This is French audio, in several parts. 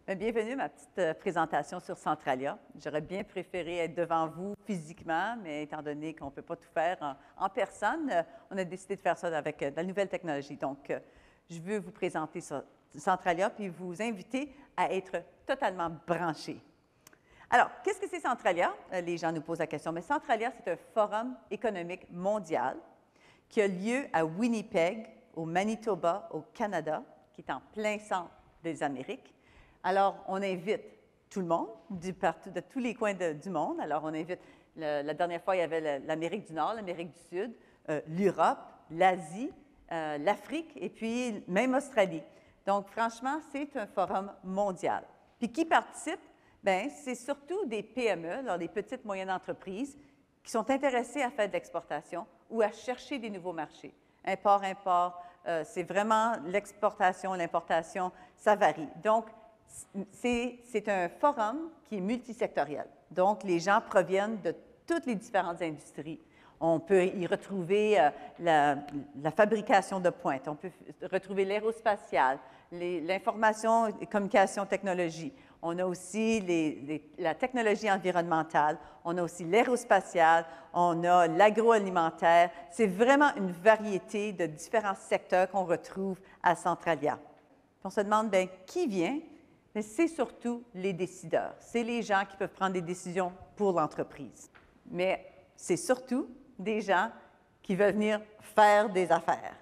Bienvenue à ma petite présentation sur Centralia. J'aurais bien préféré être devant vous physiquement, mais étant donné qu'on ne peut pas tout faire en personne, on a décidé de faire ça avec de la nouvelle technologie. Donc, je veux vous présenter Centralia puis vous inviter à être totalement branchés. Alors, qu'est-ce que c'est Centralia? Les gens nous posent la question, mais Centralia, c'est un forum économique mondial qui a lieu à Winnipeg, au Manitoba, au Canada, qui est en plein centre des Amériques. Alors, on invite tout le monde, de tous les coins du monde. Alors, on invite, la dernière fois, il y avait l'Amérique du Nord, l'Amérique du Sud, l'Europe, l'Asie, l'Afrique et puis même Australie. Donc, franchement, c'est un forum mondial. Puis, qui participe? Bien, c'est surtout des PME, alors des petites moyennes entreprises, qui sont intéressées à faire de l'exportation ou à chercher des nouveaux marchés. Import, c'est vraiment l'exportation, l'importation, ça varie. Donc, c'est un forum qui est multisectoriel. Donc, les gens proviennent de toutes les différentes industries. On peut y retrouver la fabrication de pointe, on peut retrouver l'aérospatiale, l'information et communication technologie. On a aussi la technologie environnementale, on a aussi l'aérospatiale, on a l'agroalimentaire. C'est vraiment une variété de différents secteurs qu'on retrouve à Centralia. On se demande, bien, qui vient? Mais c'est surtout les décideurs. C'est les gens qui peuvent prendre des décisions pour l'entreprise. Mais c'est surtout des gens qui veulent venir faire des affaires.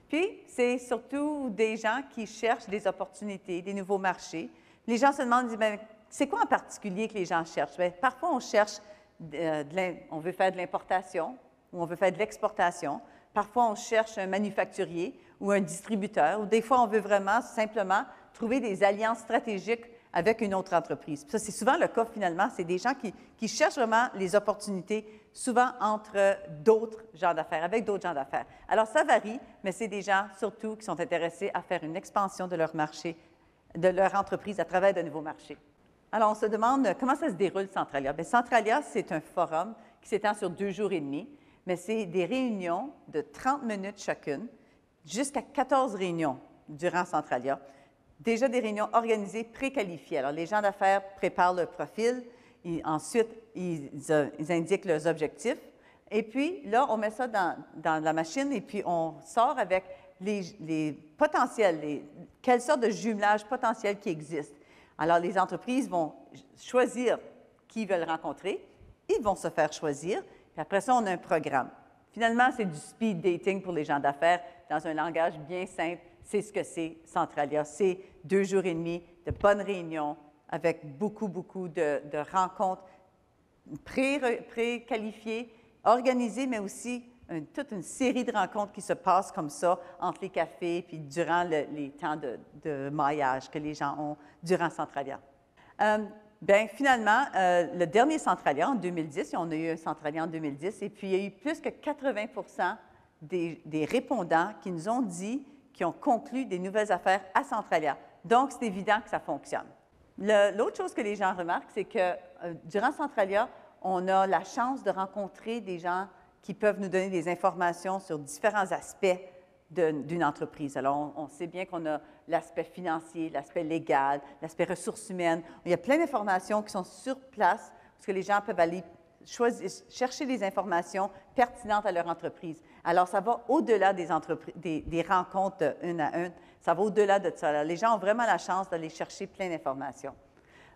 Puis, c'est surtout des gens qui cherchent des opportunités, des nouveaux marchés. Les gens se demandent, bien, c'est quoi en particulier que les gens cherchent? Bien, parfois, on cherche, on veut faire de l'importation ou on veut faire de l'exportation. Parfois, on cherche un manufacturier ou un distributeur. Ou des fois, on veut vraiment simplement trouver des alliances stratégiques avec une autre entreprise. Puis ça, c'est souvent le cas, finalement. C'est des gens qui cherchent vraiment les opportunités, souvent entre d'autres genres d'affaires, avec d'autres genres d'affaires. Alors, ça varie, mais c'est des gens, surtout, qui sont intéressés à faire une expansion de leur marché, de leur entreprise à travers de nouveaux marchés. Alors, on se demande comment ça se déroule, Centralia. Bien, Centralia, c'est un forum qui s'étend sur 2 jours et demi, mais c'est des réunions de 30 minutes chacune, jusqu'à 14 réunions durant Centralia. Déjà des réunions organisées, préqualifiées. Alors, les gens d'affaires préparent leur profil, ensuite, ils indiquent leurs objectifs, et puis là, on met ça dans la machine et puis on sort avec les potentiels, quelles sortes de jumelages potentiels qui existent. Alors, les entreprises vont choisir qui ils veulent rencontrer, ils vont se faire choisir, puis après ça, on a un programme. Finalement, c'est du speed dating pour les gens d'affaires dans un langage bien simple. C'est ce que c'est Centralia. C'est 2 jours et demi de bonnes réunions avec beaucoup de rencontres pré-qualifiées, organisées, mais aussi toute une série de rencontres qui se passent comme ça entre les cafés puis durant les temps de maillage que les gens ont durant Centralia. Bien, finalement, le dernier Centralia en 2010, on a eu un Centralia en 2010, et puis il y a eu plus que 80 des répondants qui nous ont dit qu'ils ont conclu des nouvelles affaires à Centralia. Donc, c'est évident que ça fonctionne. L'autre chose que les gens remarquent, c'est que durant Centralia, on a la chance de rencontrer des gens qui peuvent nous donner des informations sur différents aspects d'une entreprise. Alors, on sait bien qu'on a l'aspect financier, l'aspect légal, l'aspect ressources humaines. Il y a plein d'informations qui sont sur place parce que les gens peuvent aller chercher des informations pertinentes à leur entreprise. Alors, ça va au-delà des rencontres une à une. Ça va au-delà de ça. Alors, les gens ont vraiment la chance d'aller chercher plein d'informations.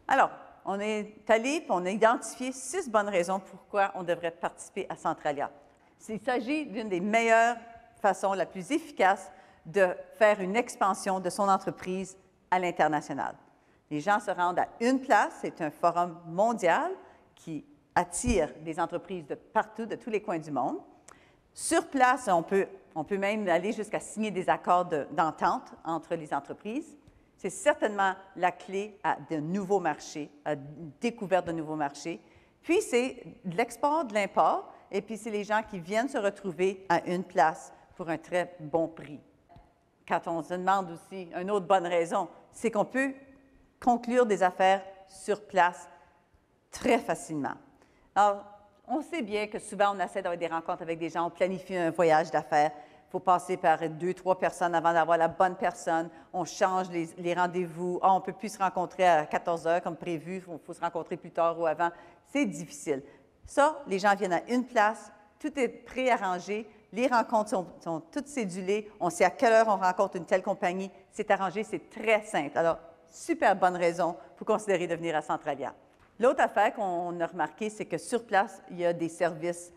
Alors, on est allé et on a identifié 6 bonnes raisons pourquoi on devrait participer à Centralia. Il s'agit d'une des meilleures façons, la plus efficace, de faire une expansion de son entreprise à l'international. Les gens se rendent à une place, c'est un forum mondial qui attire des entreprises de partout, de tous les coins du monde. Sur place, on peut même aller jusqu'à signer des accords d'entente entre les entreprises. C'est certainement la clé à de nouveaux marchés, à découverte de nouveaux marchés. Puis, c'est de l'export, de l'import, et puis c'est les gens qui viennent se retrouver à une place pour un très bon prix. Quand on se demande aussi, une autre bonne raison, c'est qu'on peut conclure des affaires sur place très facilement. Alors, on sait bien que souvent, on essaie d'avoir des rencontres avec des gens, on planifie un voyage d'affaires. Il faut passer par 2, 3 personnes avant d'avoir la bonne personne. On change les rendez-vous. Ah, on ne peut plus se rencontrer à 14 heures comme prévu. Il faut se rencontrer plus tard ou avant. C'est difficile. Ça, les gens viennent à une place. Tout est préarrangé. Les rencontres sont toutes cédulées. On sait à quelle heure on rencontre une telle compagnie. C'est arrangé. C'est très simple. Alors, super bonne raison pour considérer de venir à Centralia. L'autre affaire qu'on a remarqué, c'est que sur place, il y a des services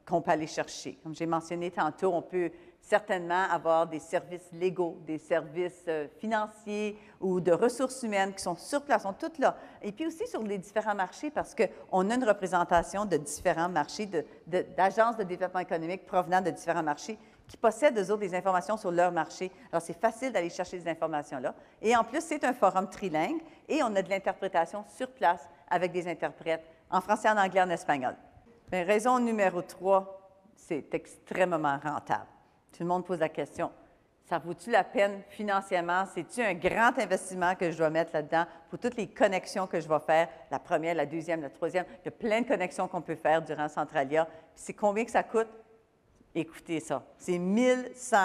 qu'on peut aller chercher. Comme j'ai mentionné tantôt, on peut certainement avoir des services légaux, des services financiers ou de ressources humaines qui sont sur place, sont toutes là. Et puis aussi sur les différents marchés, parce qu'on a une représentation de différents marchés, d'agences de développement économique provenant de différents marchés qui possèdent, eux autres, des informations sur leur marché. Alors, c'est facile d'aller chercher ces informations-là. Et en plus, c'est un forum trilingue et on a de l'interprétation sur place avec des interprètes en français, en anglais, en espagnol. Bien, raison numéro 3, c'est extrêmement rentable. Tout le monde pose la question, ça vaut-tu la peine financièrement? C'est-tu un grand investissement que je dois mettre là-dedans pour toutes les connexions que je vais faire, la première, la deuxième, la troisième? Il y a plein de connexions qu'on peut faire durant Centralia. C'est combien que ça coûte? Écoutez ça, c'est 1100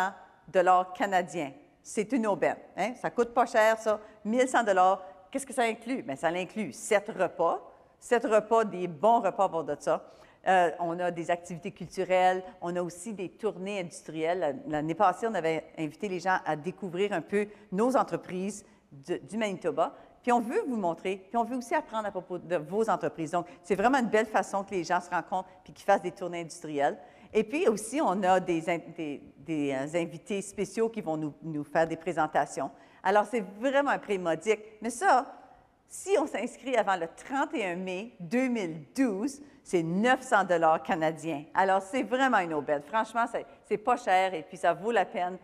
$ canadiens. C'est une aubaine. Hein? Ça ne coûte pas cher, ça. 1100 $. Qu'est-ce que ça inclut? Bien, ça inclut 7 repas, des bons repas à bord de ça. On a des activités culturelles, on a aussi des tournées industrielles. L'année passée, on avait invité les gens à découvrir un peu nos entreprises du Manitoba. Puis on veut vous montrer, puis on veut aussi apprendre à propos de vos entreprises. Donc, c'est vraiment une belle façon que les gens se rencontrent puis qu'ils fassent des tournées industrielles. Et puis aussi, on a des invités spéciaux qui vont nous faire des présentations. Alors, c'est vraiment un prix modique. Mais ça, si on s'inscrit avant le 31 mai 2012, c'est 900 $ canadiens. Alors, c'est vraiment une aubaine. Franchement, c'est pas cher et puis ça vaut la peine.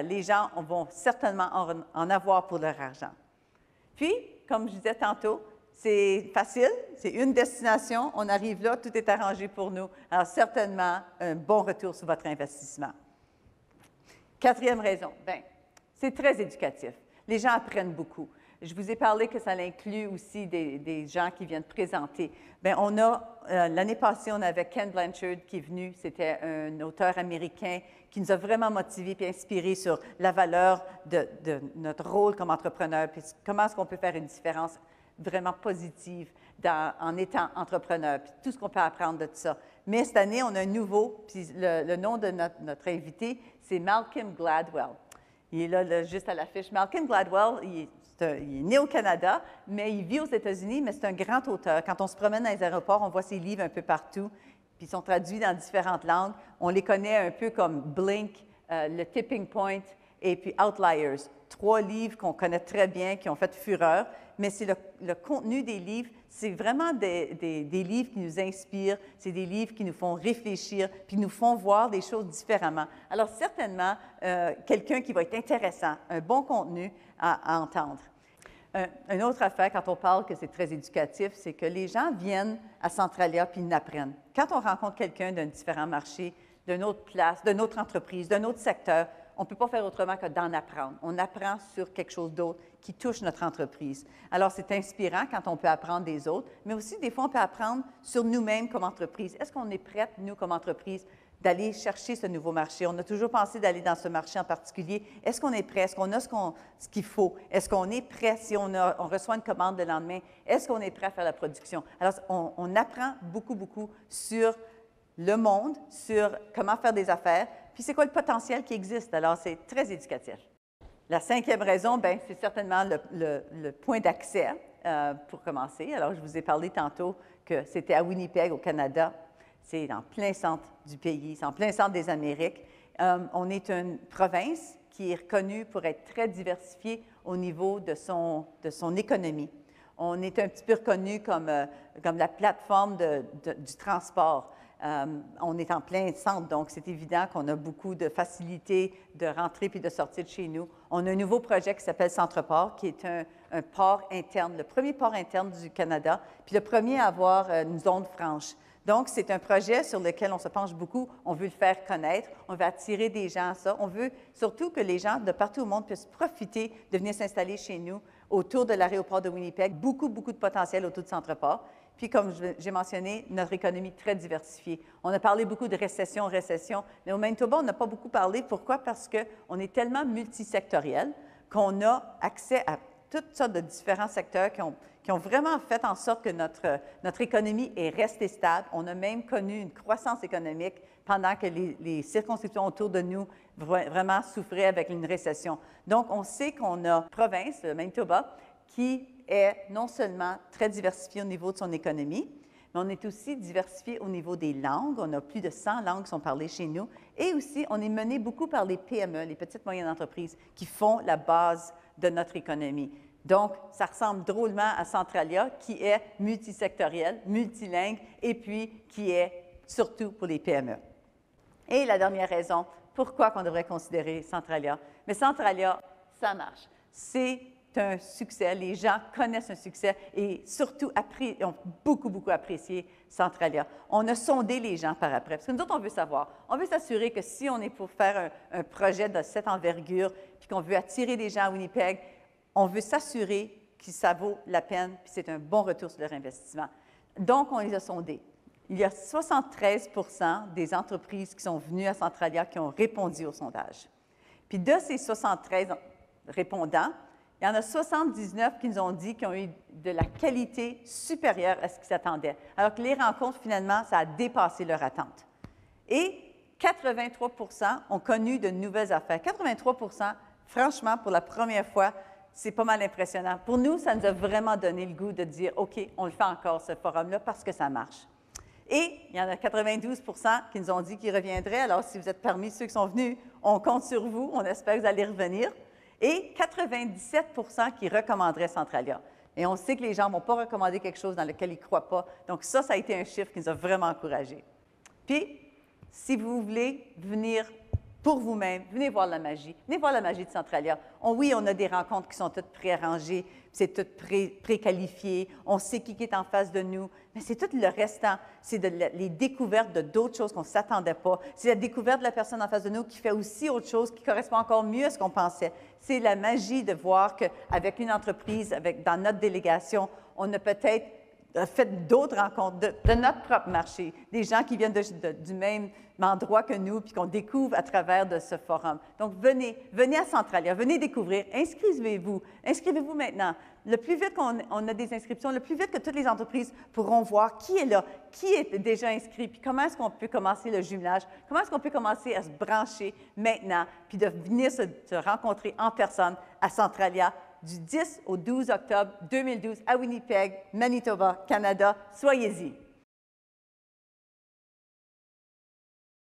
Les gens vont certainement en avoir pour leur argent. Puis, comme je disais tantôt, c'est facile, c'est une destination, on arrive là, tout est arrangé pour nous. Alors, certainement, un bon retour sur votre investissement. Quatrième raison, bien, c'est très éducatif. Les gens apprennent beaucoup. Je vous ai parlé que ça inclut aussi des gens qui viennent présenter. Bien, on a, l'année passée, on avait Ken Blanchard qui est venu. C'était un auteur américain qui nous a vraiment motivés et inspirés sur la valeur de notre rôle comme entrepreneur, puis comment est-ce qu'on peut faire une différence vraiment positive en étant entrepreneur, puis tout ce qu'on peut apprendre de tout ça. Mais cette année, on a un nouveau, puis le nom de notre invité, c'est Malcolm Gladwell. Il est là, juste à l'affiche. Malcolm Gladwell, il est né au Canada, mais il vit aux États-Unis, mais c'est un grand auteur. Quand on se promène dans les aéroports, on voit ses livres un peu partout, puis ils sont traduits dans différentes langues. On les connaît un peu comme Blink, le Tipping Point et puis Outliers. 3 livres qu'on connaît très bien, qui ont fait fureur, mais c'est le contenu des livres, c'est vraiment des livres qui nous inspirent, c'est des livres qui nous font réfléchir, puis nous font voir des choses différemment. Alors, certainement, quelqu'un qui va être intéressant, un bon contenu à entendre. Une autre affaire, quand on parle que c'est très éducatif, c'est que les gens viennent à Centralia puis ils apprennent. Quand on rencontre quelqu'un d'un différent marché, d'une autre place, d'une autre entreprise, d'un autre secteur, on ne peut pas faire autrement que d'en apprendre. On apprend sur quelque chose d'autre qui touche notre entreprise. Alors, c'est inspirant quand on peut apprendre des autres, mais aussi, des fois, on peut apprendre sur nous-mêmes comme entreprise. Est-ce qu'on est prête, nous, comme entreprise, d'aller chercher ce nouveau marché? On a toujours pensé d'aller dans ce marché en particulier. Est-ce qu'on est prêt? Est-ce qu'on a ce qu'il faut? Est-ce qu'on est prêt si on reçoit une commande le lendemain? Est-ce qu'on est prêt à faire la production? Alors, on apprend beaucoup, beaucoup sur le monde, sur comment faire des affaires, puis c'est quoi le potentiel qui existe. Alors, c'est très éducatif. La 5e raison, bien, c'est certainement le point d'accès pour commencer. Alors, je vous ai parlé tantôt que c'était à Winnipeg, au Canada. C'est en plein centre du pays, c'est en plein centre des Amériques. On est une province qui est reconnue pour être très diversifiée au niveau de son économie. On est un petit peu reconnu comme la plateforme du transport. On est en plein centre, donc c'est évident qu'on a beaucoup de facilité de rentrer puis de sortir de chez nous. On a un nouveau projet qui s'appelle Centreport, qui est un port interne, le premier port interne du Canada, puis le premier à avoir une zone franche. Donc, c'est un projet sur lequel on se penche beaucoup. On veut le faire connaître, on veut attirer des gens à ça. On veut surtout que les gens de partout au monde puissent profiter de venir s'installer chez nous autour de l'aéroport de Winnipeg. Beaucoup, beaucoup de potentiel autour de Centreport. Puis, comme j'ai mentionné, notre économie très diversifiée. On a parlé beaucoup de récession, mais au Manitoba, on n'a pas beaucoup parlé. Pourquoi? Parce qu'on est tellement multisectoriel qu'on a accès à toutes sortes de différents secteurs qui ont vraiment fait en sorte que notre économie est restée stable. On a même connu une croissance économique pendant que les circonscriptions autour de nous vraiment souffraient avec une récession. Donc, on sait qu'on a une province, le Manitoba, qui est non seulement très diversifiée au niveau de son économie, mais on est aussi diversifié au niveau des langues. On a plus de 100 langues qui sont parlées chez nous. Et aussi, on est mené beaucoup par les PME, les petites et moyennes entreprises, qui font la base de notre économie. Donc, ça ressemble drôlement à Centralia, qui est multisectoriel, multilingue, et puis qui est surtout pour les PME. Et la dernière raison, pourquoi on devrait considérer Centralia? Mais Centralia, ça marche. C'est un succès. Les gens connaissent un succès et surtout ont beaucoup apprécié Centralia. On a sondé les gens par après. Parce que nous autres, on veut savoir. On veut s'assurer que si on est pour faire un projet de cette envergure, puis qu'on veut attirer des gens à Winnipeg, on veut s'assurer que ça vaut la peine, puis c'est un bon retour sur leur investissement. Donc, on les a sondés. Il y a 73 des entreprises qui sont venues à Centralia qui ont répondu au sondage. Puis de ces 73 répondants, il y en a 79 qui nous ont dit qu'ils ont eu de la qualité supérieure à ce qu'ils s'attendaient, alors que les rencontres, finalement, ça a dépassé leur attente. Et 83 ont connu de nouvelles affaires. 83 franchement, pour la première fois, c'est pas mal impressionnant. Pour nous, ça nous a vraiment donné le goût de dire, OK, on le fait encore, ce forum-là, parce que ça marche. Et il y en a 92 qui nous ont dit qu'ils reviendraient. Alors, si vous êtes parmi ceux qui sont venus, on compte sur vous. On espère que vous allez revenir. Et 97 qui recommanderaient Centralia. Et on sait que les gens ne vont pas recommander quelque chose dans lequel ils ne croient pas. Donc, ça a été un chiffre qui nous a vraiment encouragés. Puis, si vous voulez venir pour vous-même, venez voir la magie. Venez voir la magie de Centralia. Oui, on a des rencontres qui sont toutes préarrangées, c'est tout préqualifié, on sait qui est en face de nous, mais c'est tout le restant. C'est les découvertes de d'autres choses qu'on ne s'attendait pas. C'est la découverte de la personne en face de nous qui fait aussi autre chose, qui correspond encore mieux à ce qu'on pensait. C'est la magie de voir qu'avec une entreprise, dans notre délégation, on a peut-être fait d'autres rencontres de notre propre marché, des gens qui viennent du même endroit que nous, puis qu'on découvre à travers de ce forum. Donc, venez à Centralia, venez découvrir, inscrivez-vous maintenant. Le plus vite qu'on a des inscriptions, le plus vite que toutes les entreprises pourront voir qui est là, qui est déjà inscrit, puis comment est-ce qu'on peut commencer le jumelage, comment est-ce qu'on peut commencer à se brancher maintenant, puis de venir se rencontrer en personne à Centralia, du 10 au 12 octobre 2012 à Winnipeg, Manitoba, Canada. Soyez-y!